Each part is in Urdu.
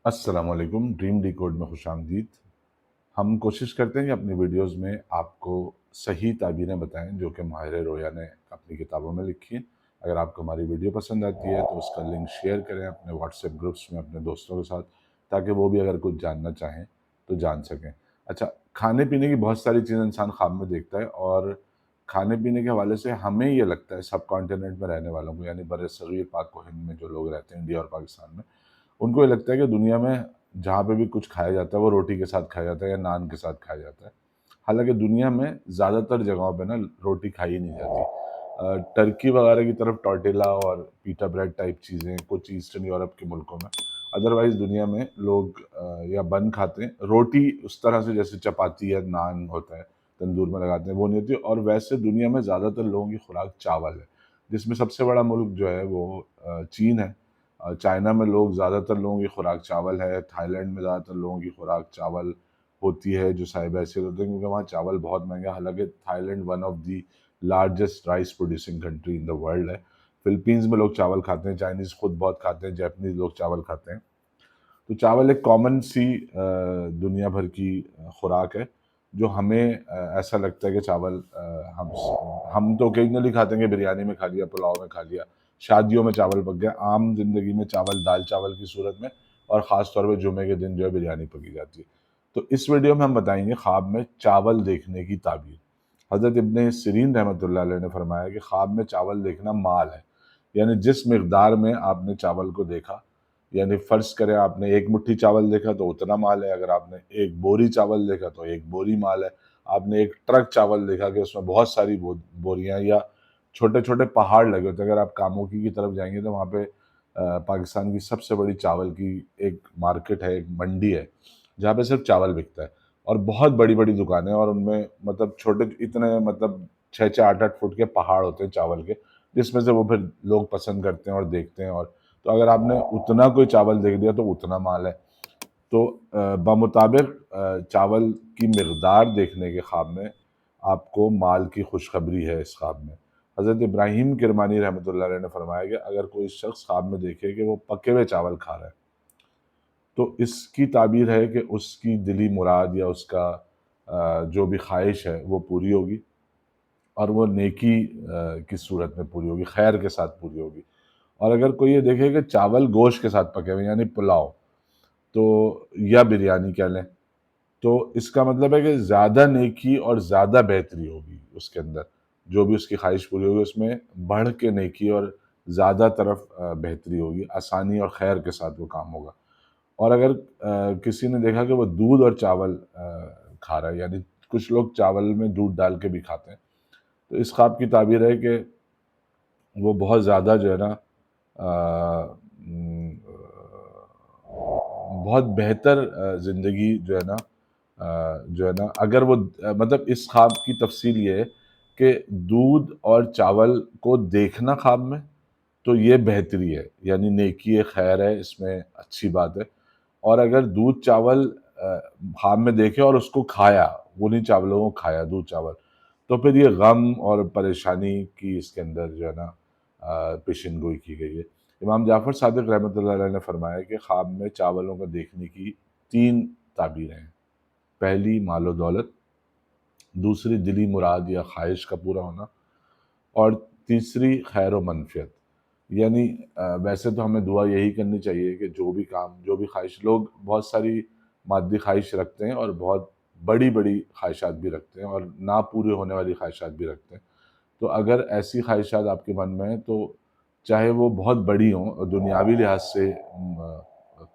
السلام علیکم، ڈریم ڈی کوڈ میں خوش آمدید۔ ہم کوشش کرتے ہیں کہ اپنی ویڈیوز میں آپ کو صحیح تعبیریں بتائیں جو کہ ماہر رویا نے اپنی کتابوں میں لکھی ہیں۔ اگر آپ کو ہماری ویڈیو پسند آتی ہے تو اس کا لنک شیئر کریں اپنے واٹس ایپ گروپس میں اپنے دوستوں کے ساتھ، تاکہ وہ بھی اگر کچھ جاننا چاہیں تو جان سکیں۔ اچھا، کھانے پینے کی بہت ساری چیزیں انسان خواب میں دیکھتا ہے، اور کھانے پینے کے حوالے سے ہمیں یہ لگتا ہے سب کانٹیننٹ میں رہنے والوں کو، یعنی بر صغیر پاک و ہند میں جو لوگ رہتے ہیں، انڈیا اور پاکستان میں، ان کو یہ لگتا ہے کہ دنیا میں جہاں پہ بھی کچھ کھایا جاتا ہے وہ روٹی کے ساتھ کھایا جاتا ہے یا نان کے ساتھ کھایا جاتا ہے۔ حالانکہ دنیا میں زیادہ تر جگہوں پہ نا روٹی کھائی ہی نہیں جاتی۔ ٹرکی وغیرہ کی طرف ٹورٹیلا اور پیٹا بریڈ ٹائپ چیزیں کچھ ایسٹرن یورپ کے ملکوں میں، ادروائز دنیا میں لوگ یا بن کھاتے ہیں۔ روٹی اس طرح سے جیسے چپاتی یا نان ہوتا ہے تندور میں لگاتے ہیں وہ نہیں ہوتی، اور ویسے دنیا میں زیادہ تر لوگوں کی خوراک چاول ہے، جس میں سب سے بڑا ملک جو ہے وہ چین ہے۔ چائنا میں زیادہ تر لوگوں کی خوراک چاول ہے، تھائی لینڈ میں زیادہ تر لوگوں کی خوراک چاول ہوتی ہے جو صاحب حیثیت ہوتے ہیں، کیونکہ وہاں چاول بہت مہنگا ہے۔ حالانکہ Thailand one of the largest rice producing country in the world ہے۔ فلپینز میں لوگ چاول کھاتے ہیں، چائنیز خود بہت کھاتے ہیں، جیپنیز لوگ چاول کھاتے ہیں۔ تو چاول ایک کامن سی دنیا بھر کی خوراک ہے، جو ہمیں ایسا لگتا ہے کہ چاول ہم تو اوکیجنلی کھاتے ہیں کہ بریانی میں کھا لیا، پلاؤ میں کھا لیا، شادیوں میں چاول پک گیا۔ عام زندگی میں چاول دال چاول کی صورت میں، اور خاص طور پہ جمعے کے دن جو ہے بریانی پکی جاتی ہے۔ تو اس ویڈیو میں ہم بتائیں گے خواب میں چاول دیکھنے کی تعبیر۔ حضرت ابن سیرین رحمۃ اللہ علیہ نے فرمایا کہ خواب میں چاول دیکھنا مال ہے، یعنی جس مقدار میں آپ نے چاول کو دیکھا، یعنی فرض کریں آپ نے ایک مٹھی چاول دیکھا تو اتنا مال ہے، اگر آپ نے ایک بوری چاول دیکھا تو ایک بوری مال ہے، آپ نے ایک ٹرک چاول دیکھا کہ اس میں بہت ساری بوریاں یا چھوٹے چھوٹے پہاڑ لگے ہوتے ہیں۔ اگر آپ کاموکی کی طرف جائیں گے تو وہاں پہ پاکستان کی سب سے بڑی چاول کی ایک مارکیٹ ہے، ایک منڈی ہے، جہاں پہ صرف چاول بکتا ہے، اور بہت بڑی بڑی دکانیں، اور ان میں مطلب چھوٹے اتنے مطلب 6-8 فٹ کے پہاڑ ہوتے ہیں چاول کے، جس میں سے وہ پھر لوگ پسند کرتے ہیں اور دیکھتے ہیں۔ اور تو اگر آپ نے اتنا کوئی چاول دیکھ لیا تو اتنا مال ہے۔ تو بمطابق چاول کی مقدار دیکھنے کے خواب میں آپ کو مال کی خوشخبری ہے اس خواب میں۔ حضرت ابراہیم کرمانی رحمۃ اللہ علیہ نے فرمایا کہ اگر کوئی شخص خواب میں دیکھے کہ وہ پکے ہوئے چاول کھا رہا ہے، تو اس کی تعبیر ہے کہ اس کی دلی مراد یا اس کا جو بھی خواہش ہے وہ پوری ہوگی، اور وہ نیکی کی صورت میں پوری ہوگی، خیر کے ساتھ پوری ہوگی۔ اور اگر کوئی یہ دیکھے کہ چاول گوشت کے ساتھ پکے ہوئے یعنی پلاؤ تو یا بریانی کہہ لیں، تو اس کا مطلب ہے کہ زیادہ نیکی اور زیادہ بہتری ہوگی اس کے اندر، جو بھی اس کی خواہش پوری ہوگی اس میں بڑھ کے نیکی اور زیادہ طرف بہتری ہوگی، آسانی اور خیر کے ساتھ وہ کام ہوگا۔ اور اگر کسی نے دیکھا کہ وہ دودھ اور چاول کھا رہا ہے، یعنی کچھ لوگ چاول میں دودھ ڈال کے بھی کھاتے ہیں، تو اس خواب کی تعبیر ہے کہ وہ بہت زیادہ جو ہے نا بہت بہتر زندگی جو ہے نا اگر وہ مطلب اس خواب کی تفصیل یہ ہے کہ دودھ اور چاول کو دیکھنا خواب میں تو یہ بہتری ہے، یعنی نیکی ہے، خیر ہے، اس میں اچھی بات ہے۔ اور اگر دودھ چاول خواب میں دیکھے اور اس کو کھایا، انہیں چاولوں کو کھایا دودھ چاول، تو پھر یہ غم اور پریشانی کی اس کے اندر جو ہے نا پیشن گوئی کی گئی ہے۔ امام جعفر صادق رحمۃ اللہ علیہ نے فرمایا کہ خواب میں چاولوں کو دیکھنے کی 3 تعبیریں ہیں۔ پہلی مال و دولت، دوسری دلی مراد یا خواہش کا پورا ہونا، اور تیسری خیر و منفعت۔ یعنی ویسے تو ہمیں دعا یہی کرنی چاہیے کہ جو بھی کام، جو بھی خواہش، لوگ بہت ساری مادی خواہش رکھتے ہیں اور بہت بڑی بڑی خواہشات بھی رکھتے ہیں، اور نہ پورے ہونے والی خواہشات بھی رکھتے ہیں۔ تو اگر ایسی خواہشات آپ کے من میں ہیں تو چاہے وہ بہت بڑی ہوں اور دنیاوی لحاظ سے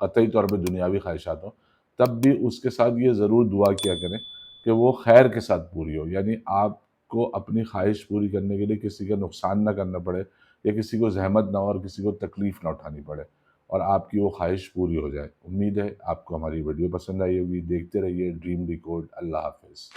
قطعی طور پہ دنیاوی خواہشات ہوں، تب بھی اس کے ساتھ یہ ضرور دعا کیا کریں کہ وہ خیر کے ساتھ پوری ہو، یعنی آپ کو اپنی خواہش پوری کرنے کے لیے کسی کا نقصان نہ کرنا پڑے، یا کسی کو زحمت نہ ہو اور کسی کو تکلیف نہ اٹھانی پڑے، اور آپ کی وہ خواہش پوری ہو جائے۔ امید ہے آپ کو ہماری ویڈیو پسند آئی ہوگی۔ دیکھتے رہیے ڈریم ڈی کوڈ۔ اللہ حافظ۔